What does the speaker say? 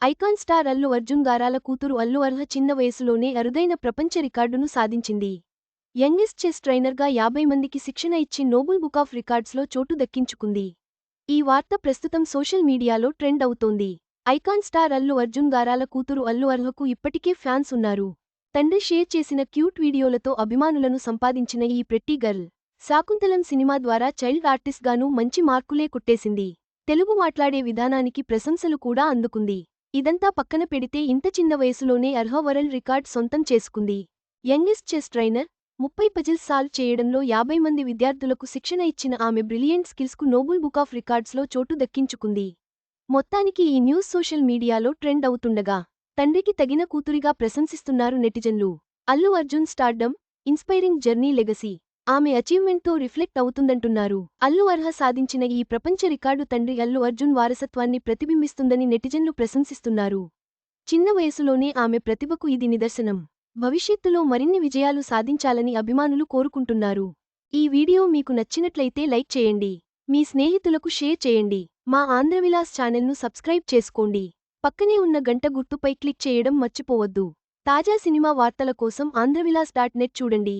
Icon star Allu Arjun గారాల కూతురు అల్లు అర్హ చిన్న వయసులోనే అరుదైన ప్రపంచ రికార్డును సాధించింది. యంగెస్ట్ చెస్ ట్రైనర్గా 50 మందికి శిక్షణ ఇచ్చి నోబుల్ బుక్ ఆఫ్ రికార్డ్స్లో చోటు దక్కించుకుంది. ఈ వార్త ప్రస్తుతం సోషల్ మీడియాలో ట్రెండ్ అవుతోంది. ఐకాన్ స్టార్ అల్లు అర్జున్ గారాల కూతురు అల్లు అర్హకు ఇప్పటికే ఫ్యాన్స్ ఉన్నారు. తండ్రి షేర్ చేసిన క్యూట్ వీడియోలతో అభిమానులను సంపాదించిన ఈ ప్రెట్టి గర్ల్ శాకుంతలం సినిమా ద్వారా చైల్డ్ ఆర్టిస్ట్గానూ మంచి మార్కులే కొట్టేసింది. తెలుగు మాట్లాడే విధానానికి ప్రశంసలు కూడా అందుకుంది. ఇదంతా పక్కన పెడితే ఇంత చిన్న వయసులోనే అర్హ వరల్డ్ రికార్డ్ సొంతం చేసుకుంది. Youngest chess trainer, 30 puzzles solve చేయడంలో 50 మంది విద్యార్థులకు శిక్షణ ఇచ్చిన ఆమె బ్రిలియంట్ స్కిల్స్కు నోబుల్ బుక్ ఆఫ్ రికార్డ్స్లో చోటు దక్కించుకుంది. మొత్తానికి ఈ న్యూస్ సోషల్ మీడియాలో ట్రెండ్ అవుతుండగా, తండ్రికి తగిన కూతురిగా ప్రశంసిస్తున్నారు నెటిజన్లు. Allu Arjun stardom, inspiring journey legacy ఆమె అచీవ్మెంట్తో రిఫ్లెక్ట్ అవుతుందంటున్నారు. అల్లు అర్హ సాధించిన ఈ ప్రపంచ రికార్డు తండ్రి అల్లు అర్జున్ వారసత్వాన్ని ప్రతిబింబిస్తుందని నెటిజన్లు ప్రశంసిస్తున్నారు. చిన్న వయసులోనే ఆమె ప్రతిభకు ఇది నిదర్శనం. భవిష్యత్తులో మరిన్ని విజయాలు సాధించాలని అభిమానులు కోరుకుంటున్నారు. ఈ వీడియో మీకు నచ్చినట్లయితే లైక్ చేయండి. మీ స్నేహితులకు షేర్ చేయండి. మా ఆంధ్రవిలాస్ ఛానల్ను సబ్స్క్రైబ్ చేసుకోండి. పక్కనే ఉన్న గంట గుర్తుపై క్లిక్ చేయడం మర్చిపోవద్దు. తాజా సినిమా వార్తల కోసం ఆంధ్రవిలాస్.net చూడండి.